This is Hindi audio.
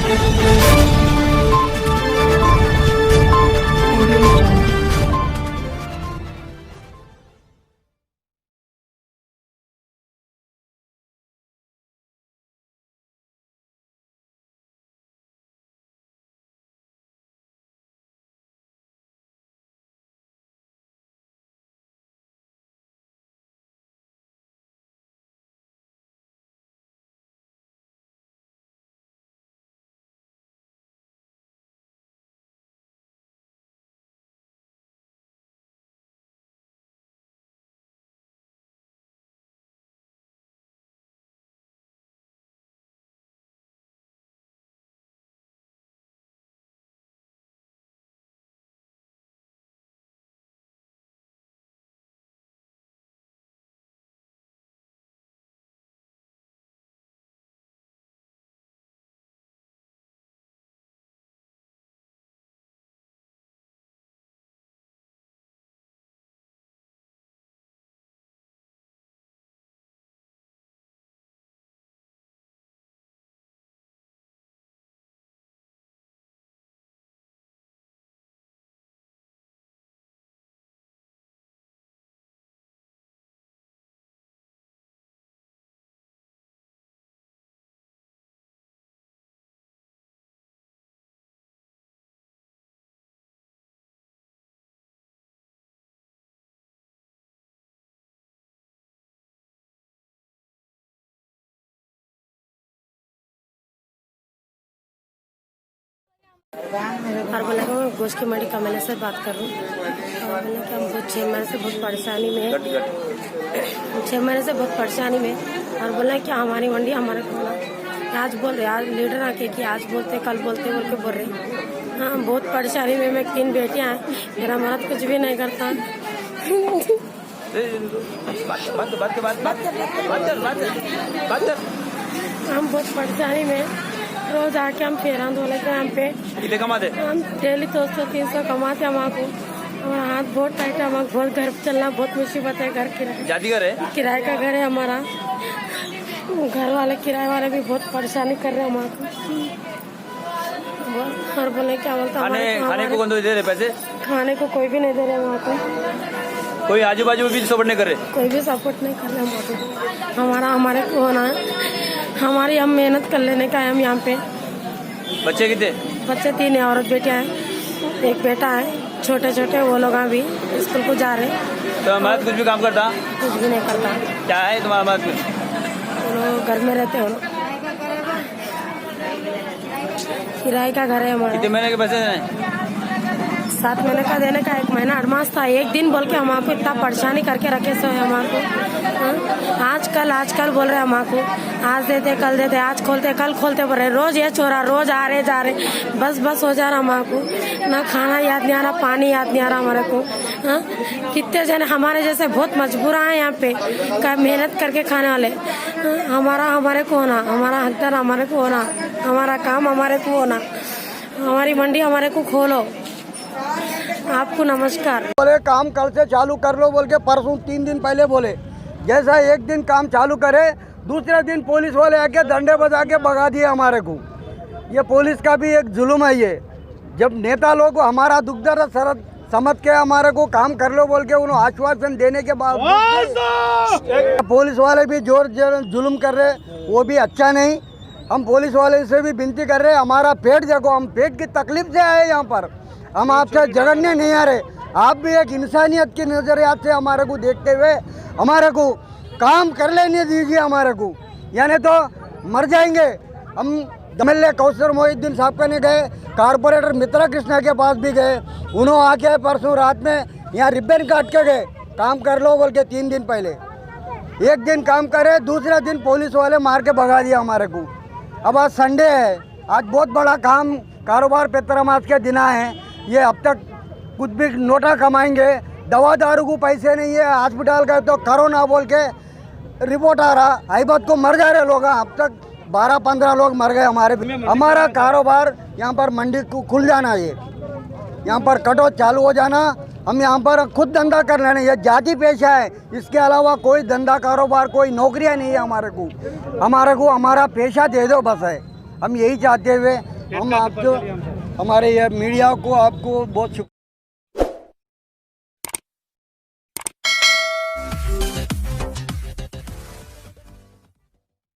और बोला कि मैं गोश्त की मंडी कमले से बात कर रहा हूँ। और बोला कि हमको 6 महीने से बहुत परेशानी में है, 6 महीने से बहुत परेशानी में। और बोला कि हमारी मंडी हमारे को आज बोल रहे, आज लीडर आके कि आज बोलते कल बोलते बोल के बोल रहे। हाँ, बहुत परेशानी में। मैं 3 बेटियाँ हैं, मेरा मर्द कुछ भी नहीं करता। हम बहुत परेशानी में, रोज आके हम फेरा धोले के हम पे कितने कमाते? हम डेली 200-300 कमाते। हमारे हमारा हाथ बहुत टाइट है, हमारा बहुत घर चलना बहुत मुसीबत है। घर किराए का घर है हमारा। घर वाले किराए वाले भी बहुत परेशानी कर रहे हैं हमारे। और बोले क्या बोलता खाने को कौन दे रहे पैसे? खाने को कोई भी नहीं दे रहे वहाँ को। कोई आजू बाजू भी सपोर्ट नहीं कर रहे? कोई भी सपोर्ट नहीं कर रहे हमको। हमारे को होना है, हमारी हम मेहनत कर लेने का है। हम यहाँ पे बच्चे कितने? बच्चे 3 है, औरत बेटियाँ हैं, एक बेटा है। छोटे छोटे वो लोग अभी स्कूल को जा रहे। तो मर्द कुछ भी काम करता? कुछ भी नहीं करता। क्या है तुम्हारा मर्द? घर में रहते हो, किराए का घर है हमारा। कितने महीने के पैसे देने? 7 महीने का देने का। 1 महीना एडवांस था। एक दिन बोल के हम आपको इतना परेशानी करके रखे सो है हमारे को। आजकल बोल रहे हम आपको, आज देते कल देते, आज खोलते कल खोलते बोल रहे। रोज ये चोरा, रोज आ रहे जा रहे, बस हो जा रहा हमारे को। ना खाना याद नहीं आ रहा, पानी याद नहीं आ रहा हमारे को। कितने जने हमारे जैसे बहुत मजबूर हैं यहाँ पे, का मेहनत करके खाने वाले। हमारे को होना, हमारा हकदार हमारे को होना, हमारा काम हमारे को होना, हमारी मंडी हमारे को खोलो। आपको नमस्कार। बोले काम कल से चालू कर लो बोल के परसों 3 दिन पहले बोले। जैसा एक दिन काम चालू करे, दूसरे दिन पुलिस वाले आके डंडे बजा के भगा दिए हमारे को। ये पुलिस का भी एक जुल्म है। ये जब नेता लोग हमारा दुख दर्द सरद समझ के हमारे को काम कर लो बोल के उन्होंने आश्वासन देने के बाद पुलिस वाले भी जोर जुल्म कर रहे, वो भी अच्छा नहीं। हम पुलिस वाले से भी विनती कर रहे, हमारा पेट देखो, हम पेट की तकलीफ से आए यहाँ पर। हम आपसे झगड़ने नहीं आ रहे। आप भी एक इंसानियत की नजरियात से हमारे को देखते हुए हमारे को काम कर लेने दीजिए हमारे को, यानी तो मर जाएंगे हम। एमएलए कौसर मोहिद्दीन साहब ने गए, कारपोरेटर मित्रा कृष्णा के पास भी गए। उन्होंने आके परसों रात में यहाँ रिबन काट के गए, काम कर लो बोल के 3 दिन पहले। एक दिन काम करे, दूसरा दिन पुलिस वाले मार के भगा दिया हमारे को। अब आज संडे है, आज बहुत बड़ा काम कारोबार पेतरामास के दिन है। ये अब तक कुछ भी नोटा कमाएंगे, दवा दारू को पैसे नहीं है। हॉस्पिटल गए तो कोरोना बोल के रिपोर्ट आ रहा, आईबत को मर जा रहे लोग। अब तक 12-15 लोग मर गए हमारा कारोबार यहाँ पर मंडी को खुल जाना, ये यहाँ पर कटौत चालू हो जाना। हम यहाँ पर खुद धंधा कर लेना, ये जाति पेशा है। इसके अलावा कोई धंधा कारोबार कोई नौकरियाँ नहीं है हमारे को। हमारा पेशा दे दो बस है। हम यही चाहते हुए हम आपको हमारे ये मीडिया को आपको बहुत शुक्रिया।